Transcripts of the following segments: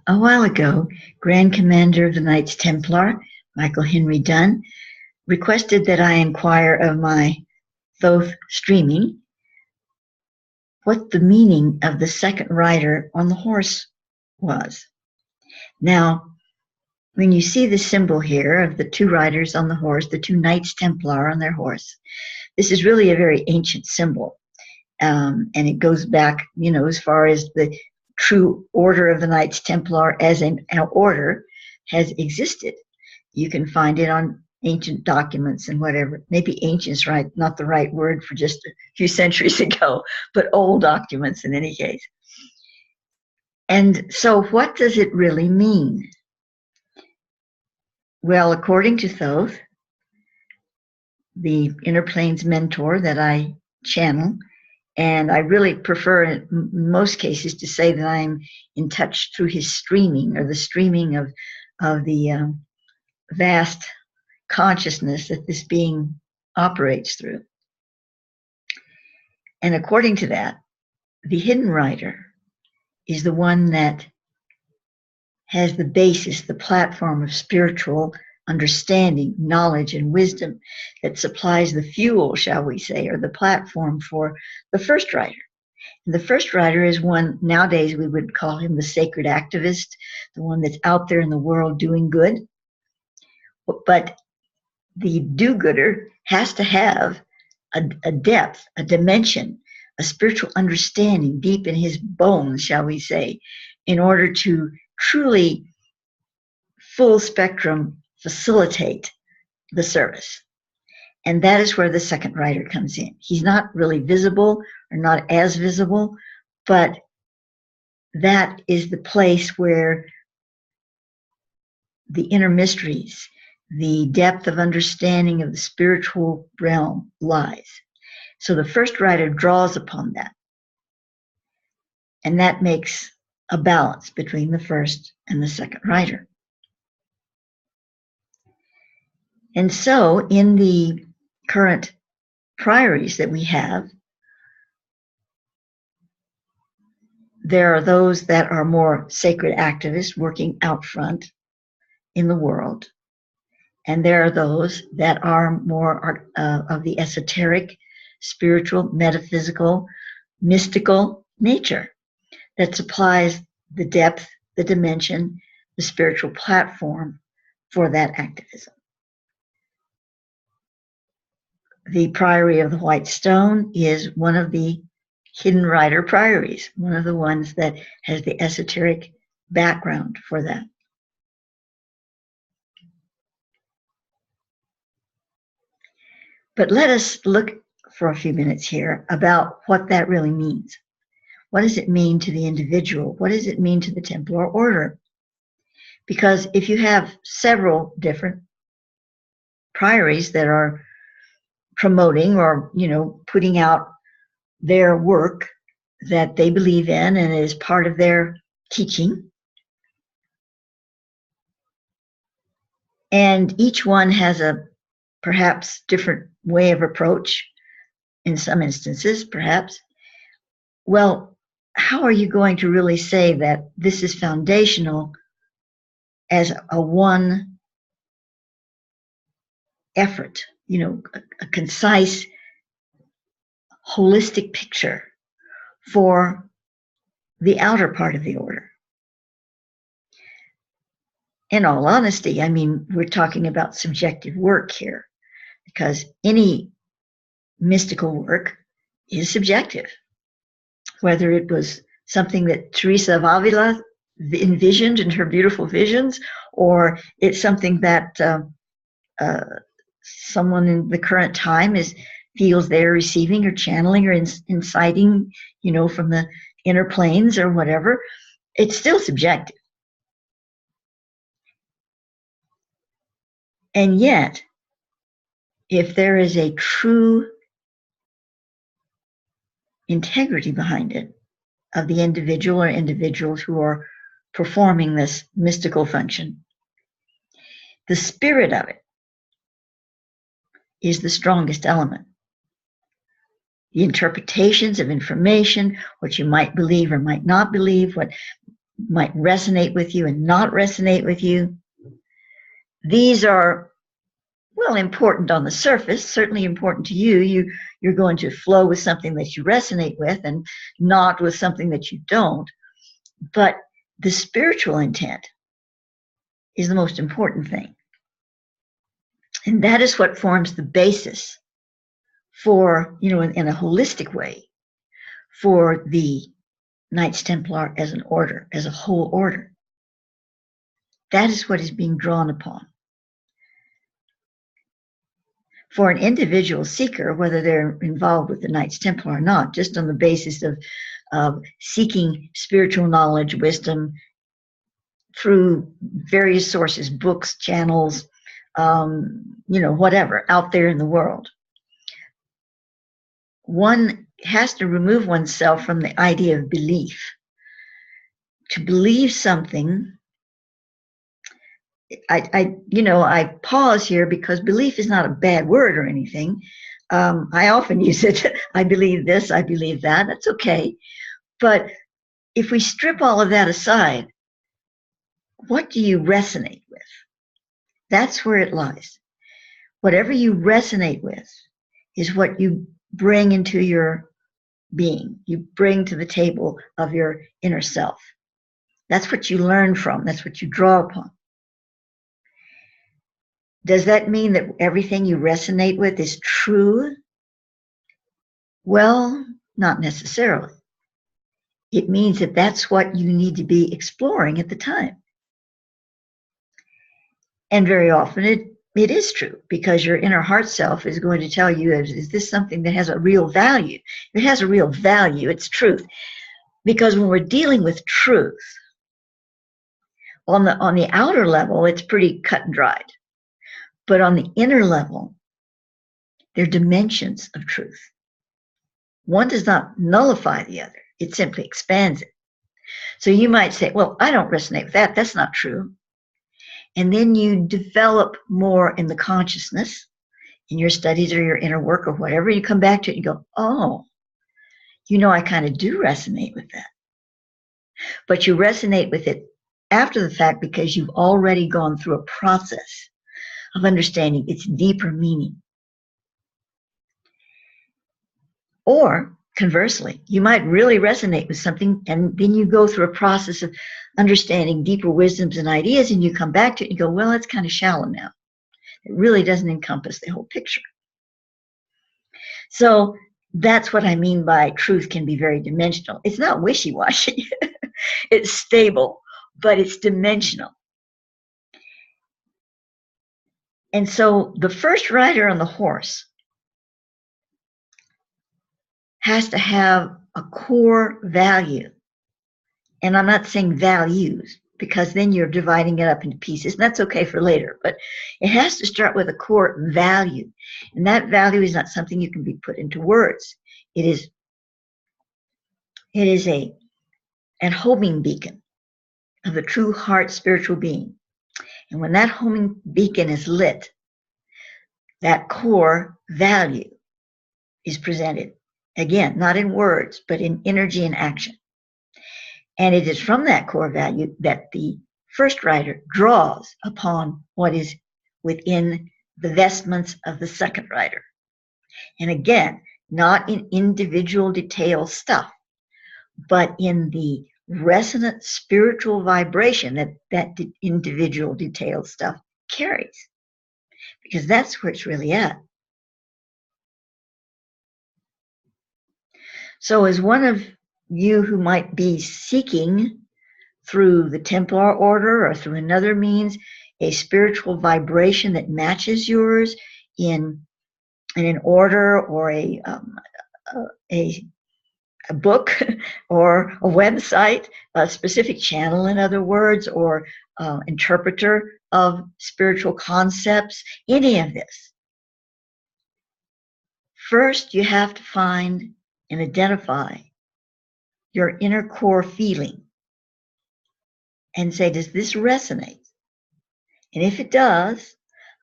A while ago, Grand Commander of the Knights Templar, Michael Henry Dunn, requested that I inquire of my Thoth streaming what the meaning of the second rider on the horse was. Now, when you see the symbol here of the two riders on the horse, the two Knights Templar on their horse, this is really a very ancient symbol. And it goes back, as far as the true order of the Knights Templar as an order has existed. You can find it on ancient documents and whatever. Maybe ancient's right, not the right word for just a few centuries ago, but old documents in any case. And so what does it really mean? Well, according to Thoth, the inner planes mentor that I channel, and I really prefer in most cases to say that I'm in touch through his streaming, or the streaming of the vast consciousness that this being operates through. And according to that, the hidden rider is the one that has the basis, the platform of spiritual understanding, knowledge, and wisdom that supplies the fuel, shall we say, or the platform for the first rider. And the first rider is one, nowadays we would call him the sacred activist, the one that's out there in the world doing good. But the do-gooder has to have a depth, a dimension, a spiritual understanding deep in his bones, shall we say, in order to truly full spectrum facilitate the service. And that is where the second rider comes in. He's not really visible or not as visible, but that is the place where the inner mysteries, the depth of understanding of the spiritual realm lies. So the first rider draws upon that. And that makes a balance between the first and the second rider. And so in the current priories that we have, there are those that are more sacred activists working out front in the world. And there are those that are more of the esoteric, spiritual, metaphysical, mystical nature that supplies the depth, the dimension, the spiritual platform for that activism. The Priory of the White Stone is one of the hidden rider priories, one of the ones that has the esoteric background for that. But let us look for a few minutes here about what that really means. What does it mean to the individual? What does it mean to the Templar order? Because if you have several different priories that are promoting or, putting out their work that they believe in and is part of their teaching, and each one has a perhaps different way of approach in some instances, perhaps, well, how are you going to really say that this is foundational as a one effort, a concise, holistic picture for the outer part of the order? In all honesty, we're talking about subjective work here, because any mystical work is subjective. Whether it was something that Teresa of Avila envisioned in her beautiful visions, or it's something that someone in the current time feels they're receiving or channeling or inciting, from the inner planes or whatever, it's still subjective. And yet, if there is a true integrity behind it of the individual or individuals who are performing this mystical function, the spirit of it is the strongest element. The interpretations of information, what you might believe or might not believe, what might resonate with you and not resonate with you. These are, well, important on the surface, certainly important to you. You're going to flow with something that you resonate with and not with something that you don't. But the spiritual intent is the most important thing. And that is what forms the basis for, in a holistic way, for the Knights Templar as an order, as a whole order. That is what is being drawn upon. For an individual seeker, whether they're involved with the Knights Templar or not, just on the basis of seeking spiritual knowledge, wisdom, through various sources, books, channels, whatever, out there in the world. One has to remove oneself from the idea of belief. To believe something, I pause here because belief is not a bad word or anything. I often use it. I believe this, I believe that. That's okay. But if we strip all of that aside, what do you resonate with? That's where it lies. Whatever you resonate with is what you bring into your being. You bring to the table of your inner self. That's what you learn from. That's what you draw upon. Does that mean that everything you resonate with is true? Well, not necessarily. It means that that's what you need to be exploring at the time. And very often it is true, because your inner heart self is going to tell you, is this something that has a real value? If it has a real value, it's truth. Because when we're dealing with truth, on the outer level, it's pretty cut and dried. But on the inner level, there are dimensions of truth. One does not nullify the other. It simply expands it. So you might say, well, I don't resonate with that. That's not true. And then you develop more in the consciousness, in your studies or your inner work or whatever. You come back to it and you go, oh, I kind of do resonate with that. But you resonate with it after the fact because you've already gone through a process of understanding its deeper meaning. Or conversely, you might really resonate with something, and then you go through a process of understanding deeper wisdoms and ideas, and you come back to it and you go, well, it's kind of shallow now. It really doesn't encompass the whole picture. So that's what I mean by truth can be very dimensional. It's not wishy-washy. It's stable, but it's dimensional. And so the first rider on the horse has to have a core value. And I'm not saying values, because then you're dividing it up into pieces, and that's okay for later. But it has to start with a core value. And that value is not something you can be put into words. It is an homing beacon of a true heart spiritual being. And when that homing beacon is lit, that core value is presented. Again, not in words, but in energy and action. And it is from that core value that the first rider draws upon what is within the vestments of the second rider. And again, not in individual detail stuff, but in the resonant spiritual vibration that individual detailed stuff carries. Because that's where it's really at. So as one of you who might be seeking through the Templar order or through another means a spiritual vibration that matches yours in an order or a book or a website, a specific channel, in other words, or interpreter of spiritual concepts, any of this. First, you have to find and identify your inner core feeling and say, does this resonate? And if it does,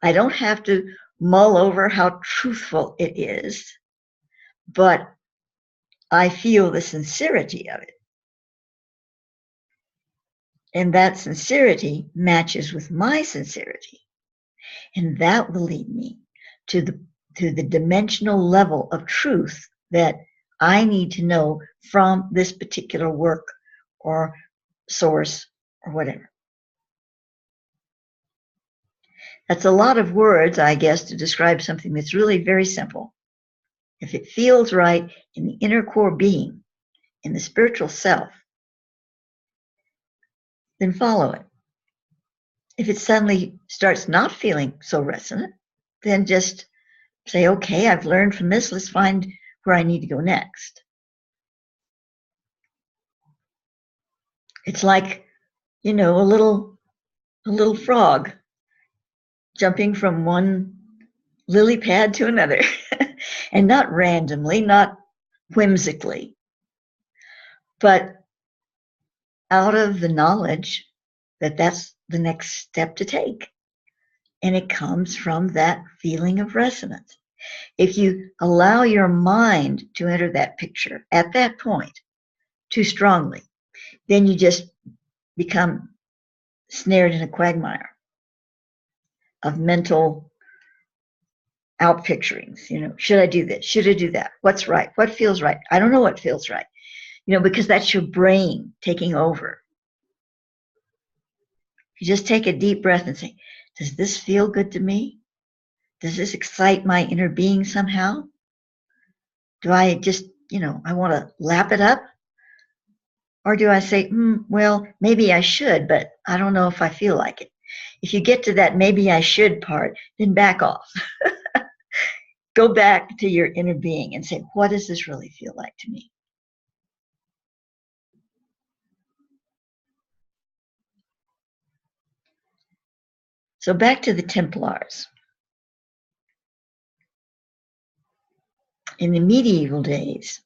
I don't have to mull over how truthful it is, but I feel the sincerity of it. And that sincerity matches with my sincerity. And that will lead me to the dimensional level of truth that I need to know from this particular work or source or whatever. That's a lot of words, I guess, to describe something that's really very simple. If it feels right in the inner core being, in the spiritual self, then follow it. If it suddenly starts not feeling so resonant, then just say, okay, I've learned from this. Let's find where I need to go next. It's like, a little frog jumping from one lily pad to another, and not randomly, not whimsically, but out of the knowledge that that's the next step to take. And it comes from that feeling of resonance. If you allow your mind to enter that picture at that point too strongly, then you just become snared in a quagmire of mental outpicturings. Should I do this? Should I do that? What's right? What feels right? I don't know what feels right. Because that's your brain taking over. You just take a deep breath and say, does this feel good to me? Does this excite my inner being somehow? Do I just, I want to lap it up? Or do I say, well, maybe I should, but I don't know if I feel like it. If you get to that maybe I should part, then back off. Go back to your inner being and say, what does this really feel like to me? So back to the Templars. In the medieval days,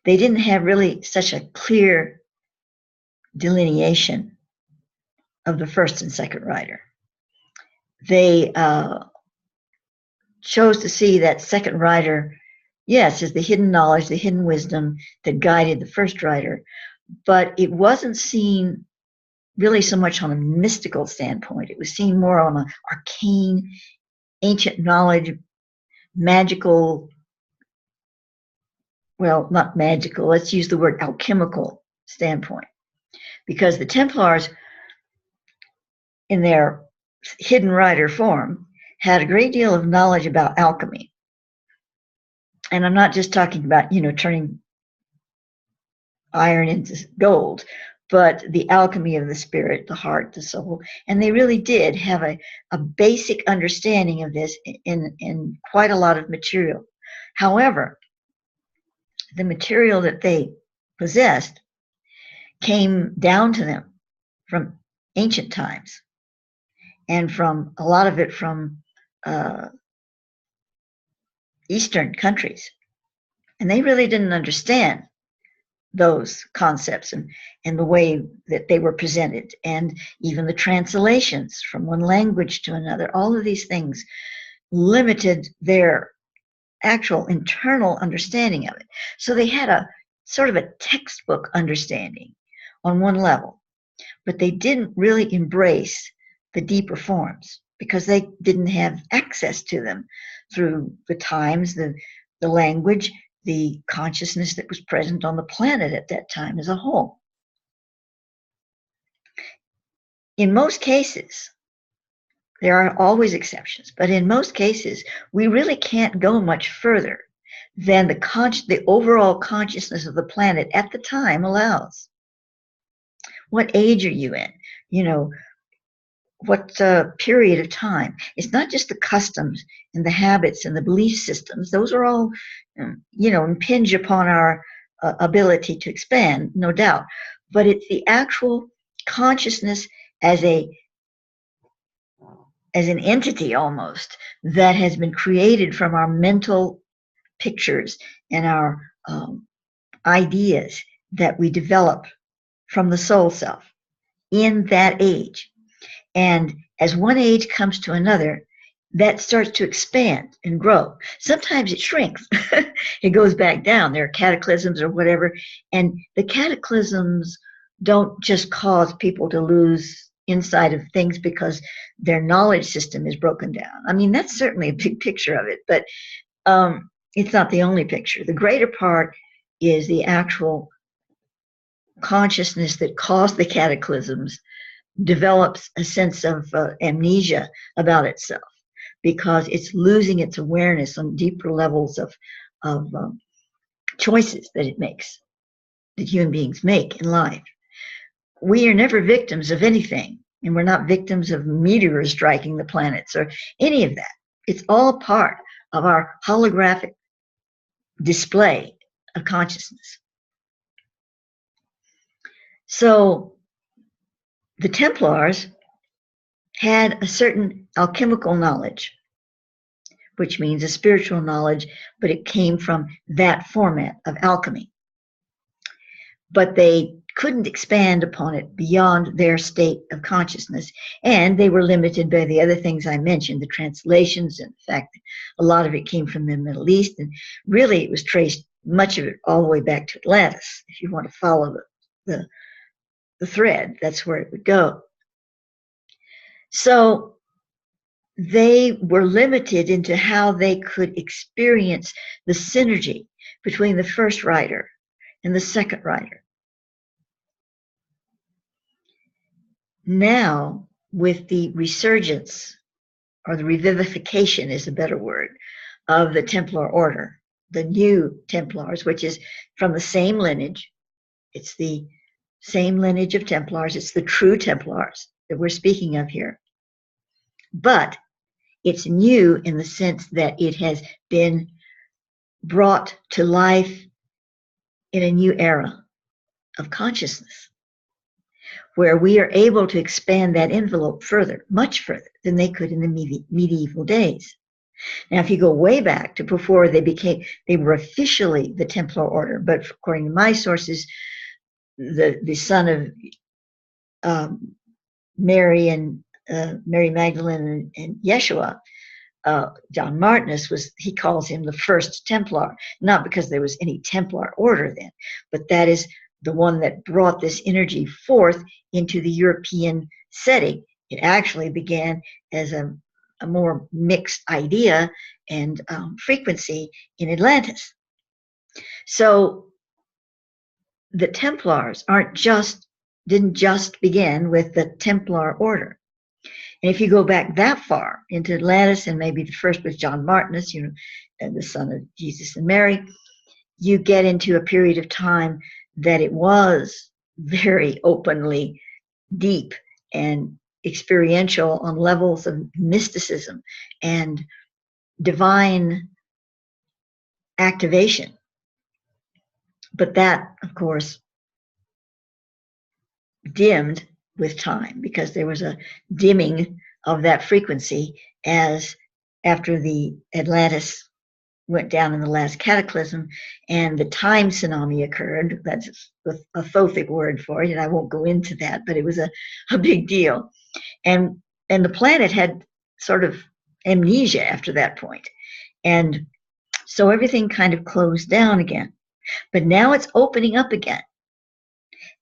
they didn't have really such a clear delineation of the first and second rider. They chose to see that second rider, yes, as the hidden knowledge, the hidden wisdom that guided the first rider, but it wasn't seen really so much on a mystical standpoint. It was seen more on an arcane, ancient knowledge, magical, well, not magical, let's use the word alchemical standpoint. Because the Templars, in their hidden rider form, had a great deal of knowledge about alchemy. And I'm not just talking about, turning iron into gold, but the alchemy of the spirit, the heart, the soul. And they really did have a basic understanding of this in quite a lot of material. However, the material that they possessed came down to them from ancient times, and from a lot of it from Eastern countries. And they really didn't understand those concepts and the way that they were presented, and even the translations from one language to another. All of these things limited their actual internal understanding of it. So they had a sort of a textbook understanding on one level, but they didn't really embrace the deeper forms because they didn't have access to them through the times, the language, the consciousness that was present on the planet at that time as a whole. In most cases, there are always exceptions, but in most cases, we really can't go much further than the overall consciousness of the planet at the time allows. What age are you in? What period of time? It's not just the customs and the habits and the belief systems. Those are all, impinge upon our ability to expand, no doubt. But it's the actual consciousness as an entity almost that has been created from our mental pictures and our ideas that we develop from the soul self in that age. And as one age comes to another, that starts to expand and grow. Sometimes it shrinks. It goes back down. There are cataclysms or whatever. And the cataclysms don't just cause people to lose insight of things because their knowledge system is broken down. I mean, that's certainly a big picture of it, but it's not the only picture. The greater part is the actual consciousness that caused the cataclysms develops a sense of amnesia about itself because it's losing its awareness on deeper levels of choices that it makes, that human beings make in life. We are never victims of anything, and we're not victims of meteors striking the planets or any of that. It's all part of our holographic display of consciousness. So the Templars had a certain alchemical knowledge, which means a spiritual knowledge, but it came from that format of alchemy. But they couldn't expand upon it beyond their state of consciousness, and they were limited by the other things I mentioned, the translations, and the fact that a lot of it came from the Middle East, and really it was traced, much of it, all the way back to Atlantis. If you want to follow the thread, that's where it would go. So they were limited into how they could experience the synergy between the first rider and the second rider. Now, with the resurgence, or the revivification is a better word, of the Templar order, the new Templars, which is from the same lineage, it's the same lineage of Templars, it's the true Templars that we're speaking of here. But it's new in the sense that it has been brought to life in a new era of consciousness, where we are able to expand that envelope further, much further than they could in the medieval days. Now, if you go way back to before they were officially the Templar order, but according to my sources, the son of Mary and Mary Magdalene and Yeshua, John Martinus, he calls him the first Templar, not because there was any Templar order then, but that is the one that brought this energy forth into the European setting. It actually began as a more mixed idea and frequency in Atlantis. So the Templars didn't just begin with the Templar order. And if you go back that far into Atlantis, and maybe the first was John Martinus, and the son of Jesus and Mary, you get into a period of time that it was very openly deep and experiential on levels of mysticism and divine activation. But that, of course, dimmed with time because there was a dimming of that frequency as after the Atlantis went down in the last cataclysm and the time tsunami occurred. That's a Thothic word for it, and I won't go into that, but it was a big deal. And the planet had sort of amnesia after that point. And so everything kind of closed down again. But now it's opening up again.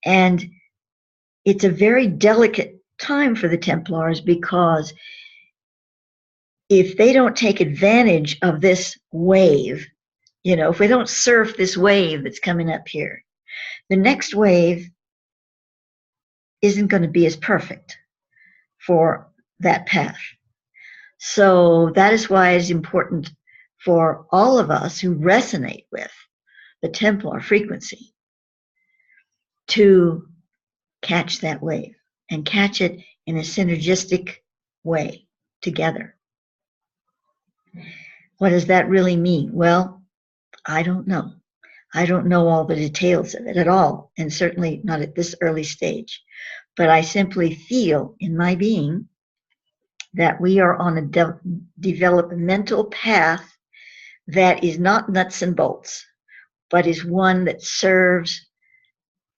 And it's a very delicate time for the Templars because if they don't take advantage of this wave, if we don't surf this wave that's coming up here, the next wave isn't going to be as perfect for that path. So that is why it's important for all of us who resonate with the Templar frequency to catch that wave and catch it in a synergistic way together. What does that really mean? Well, I don't know. I don't know all the details of it at all, and certainly not at this early stage. But I simply feel in my being that we are on a developmental path that is not nuts and bolts, but is one that serves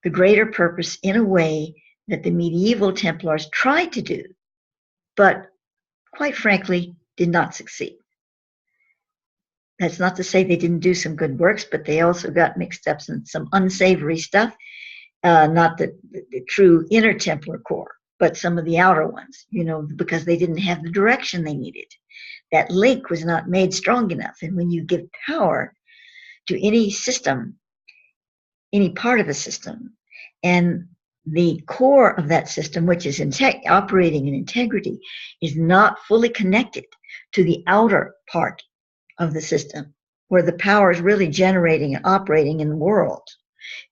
the greater purpose in a way that the medieval Templars tried to do, but quite frankly, did not succeed. That's not to say they didn't do some good works, but they also got mixed up in some unsavory stuff. not the true inner Templar core, but some of the outer ones, because they didn't have the direction they needed. That link was not made strong enough. And when you give power to any system, any part of a system, and the core of that system, which is operating in integrity, is not fully connected to the outer part of the system, where the power is really generating and operating in the world,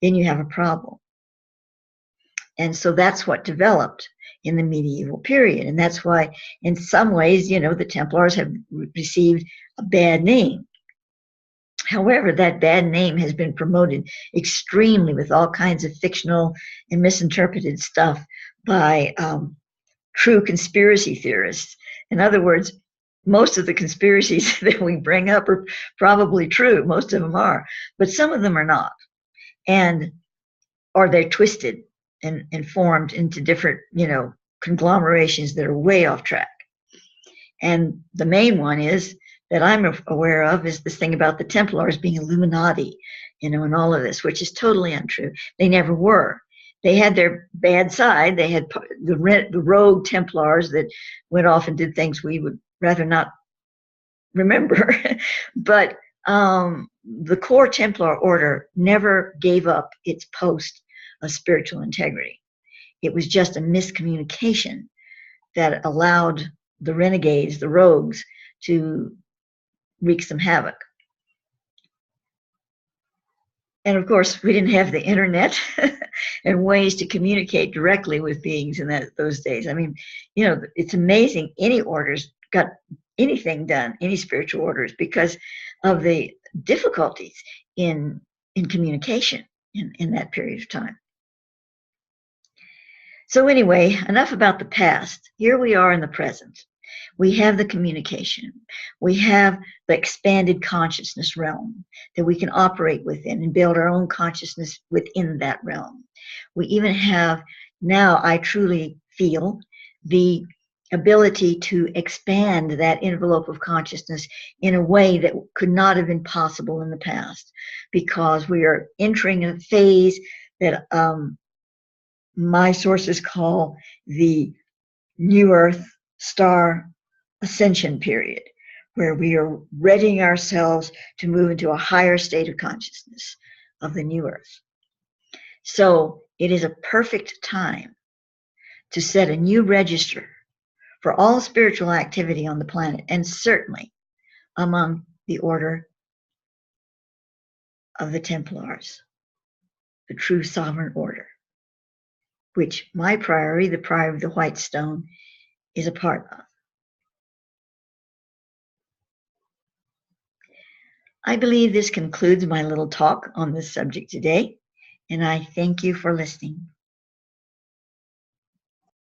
then you have a problem. And so that's what developed in the medieval period. And that's why, in some ways, the Templars have received a bad name. However, that bad name has been promoted extremely with all kinds of fictional and misinterpreted stuff by true conspiracy theorists. In other words, most of the conspiracies that we bring up are probably true. Most of them are, but some of them are not. Or they're twisted and formed into different, conglomerations that are way off track. And the main one is that I'm aware of is this thing about the Templars being Illuminati, and all of this, which is totally untrue. They never were. They had their bad side. They had the rogue Templars that went off and did things we would rather not remember. But the core Templar order never gave up its post of spiritual integrity. It was just a miscommunication that allowed the renegades, the rogues, to wreak some havoc. And of course, we didn't have the internet and ways to communicate directly with beings in those days. I mean, it's amazing any orders got anything done, any spiritual orders, because of the difficulties in communication in that period of time. So anyway, enough about the past. Here we are in the present. We have the communication. We have the expanded consciousness realm that we can operate within and build our own consciousness within that realm. We even have now, I truly feel, the ability to expand that envelope of consciousness in a way that could not have been possible in the past, because we are entering a phase that my sources call the New Earth Star Ascension period, where we are readying ourselves to move into a higher state of consciousness of the new Earth. So it is a perfect time to set a new register for all spiritual activity on the planet, and certainly among the order of the Templars, the true sovereign order, which my priory, the Priory of the White Stone, is a part of. I believe this concludes my little talk on this subject today, and I thank you for listening.